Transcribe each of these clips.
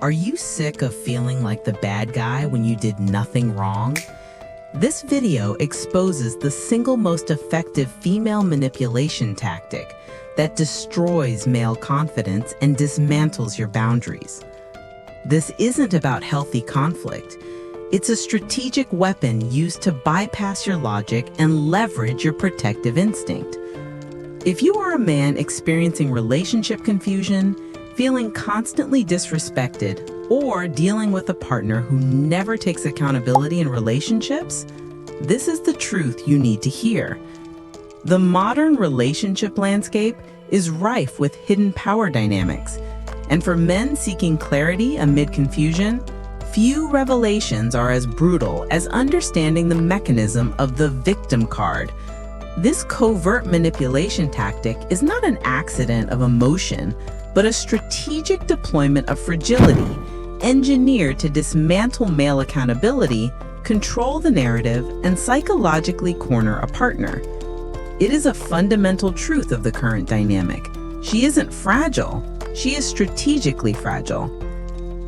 Are you sick of feeling like the bad guy when you did nothing wrong? This video exposes the single most effective female manipulation tactic that destroys male confidence and dismantles your boundaries. This isn't about healthy conflict. It's a strategic weapon used to bypass your logic and leverage your protective instinct. If you are a man experiencing relationship confusion, feeling constantly disrespected, or dealing with a partner who never takes accountability in relationships, this is the truth you need to hear. The modern relationship landscape is rife with hidden power dynamics, and for men seeking clarity amid confusion, few revelations are as brutal as understanding the mechanism of the victim card. This covert manipulation tactic is not an accident of emotion, but a strategic deployment of fragility, engineered to dismantle male accountability, control the narrative, and psychologically corner a partner. It is a fundamental truth of the current dynamic. She isn't fragile, she is strategically fragile.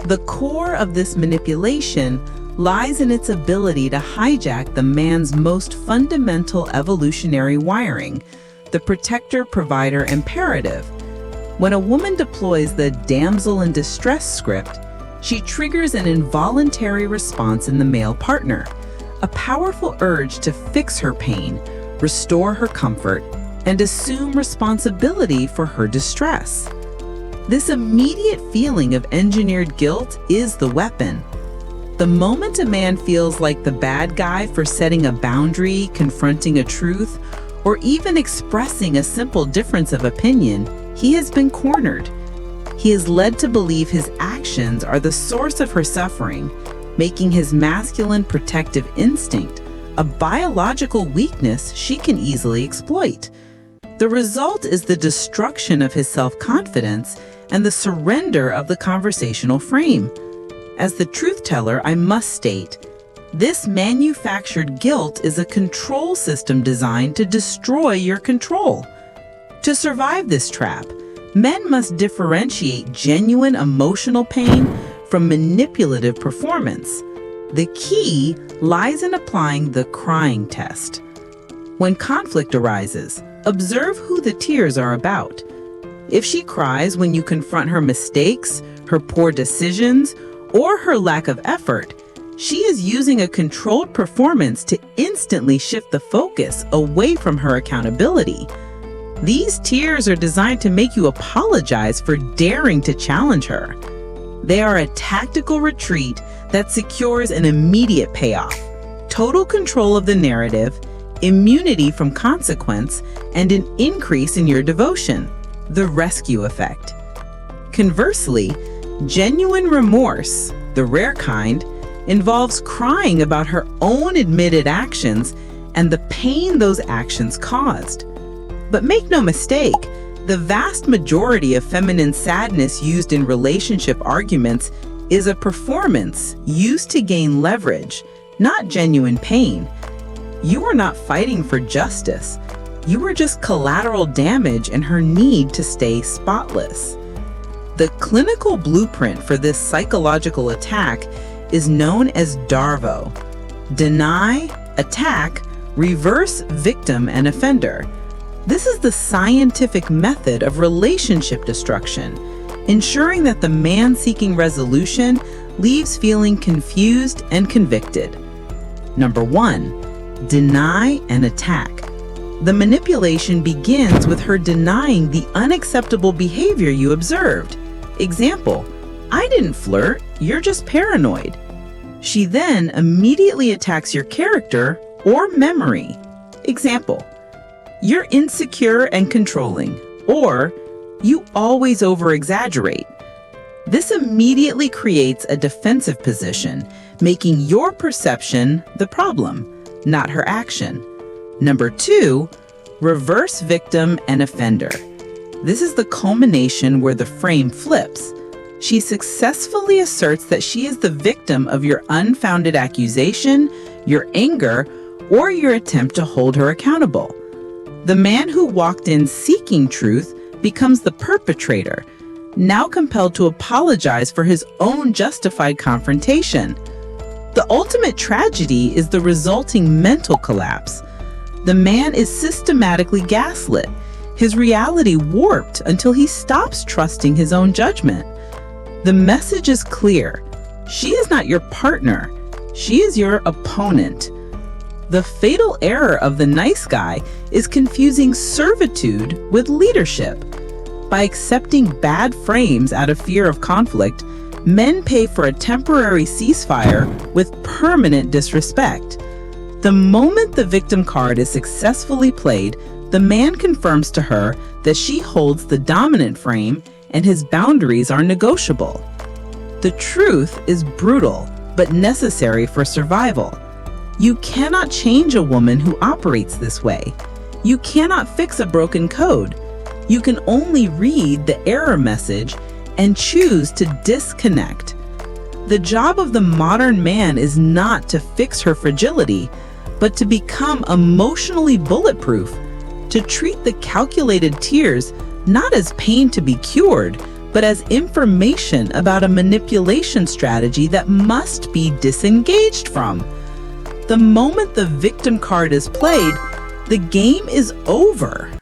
The core of this manipulation lies in its ability to hijack the man's most fundamental evolutionary wiring, the protector-provider imperative. When a woman deploys the damsel in distress script, she triggers an involuntary response in the male partner, a powerful urge to fix her pain, restore her comfort, and assume responsibility for her distress. This immediate feeling of engineered guilt is the weapon. The moment a man feels like the bad guy for setting a boundary, confronting a truth, or even expressing a simple difference of opinion, he has been cornered. He is led to believe his actions are the source of her suffering, making his masculine protective instinct a biological weakness she can easily exploit. The result is the destruction of his self-confidence and the surrender of the conversational frame. As the truth teller, I must state, this manufactured guilt is a control system designed to destroy your control. To survive this trap, men must differentiate genuine emotional pain from manipulative performance. The key lies in applying the crying test. When conflict arises, observe who the tears are about. If she cries when you confront her mistakes, her poor decisions, or her lack of effort, she is using a controlled performance to instantly shift the focus away from her accountability. These tears are designed to make you apologize for daring to challenge her. They are a tactical retreat that secures an immediate payoff, total control of the narrative, immunity from consequence, and an increase in your devotion, the rescue effect. Conversely, genuine remorse, the rare kind, involves crying about her own admitted actions and the pain those actions caused. But make no mistake, the vast majority of feminine sadness used in relationship arguments is a performance used to gain leverage, not genuine pain. You are not fighting for justice. You are just collateral damage in her need to stay spotless. The clinical blueprint for this psychological attack is known as DARVO: deny, attack, reverse victim and offender. This is the scientific method of relationship destruction, ensuring that the man seeking resolution leaves feeling confused and convicted. Number 1, deny and attack. The manipulation begins with her denying the unacceptable behavior you observed. Example, I didn't flirt, you're just paranoid. She then immediately attacks your character or memory. Example, you're insecure and controlling, or you always over-exaggerate. This immediately creates a defensive position, making your perception the problem, not her action. Number 2, reverse victim and offender. This is the culmination where the frame flips. She successfully asserts that she is the victim of your unfounded accusation, your anger, or your attempt to hold her accountable. The man who walked in seeking truth becomes the perpetrator, now compelled to apologize for his own justified confrontation. The ultimate tragedy is the resulting mental collapse. The man is systematically gaslit, his reality warped until he stops trusting his own judgment. The message is clear. She is not your partner. She is your opponent. The fatal error of the nice guy is confusing servitude with leadership. By accepting bad frames out of fear of conflict, men pay for a temporary ceasefire with permanent disrespect. The moment the victim card is successfully played, the man confirms to her that she holds the dominant frame and his boundaries are negotiable. The truth is brutal, but necessary for survival. You cannot change a woman who operates this way. You cannot fix a broken code. You can only read the error message and choose to disconnect. The job of the modern man is not to fix her fragility, but to become emotionally bulletproof, to treat the calculated tears not as pain to be cured, but as information about a manipulation strategy that must be disengaged from. The moment the victim card is played, the game is over.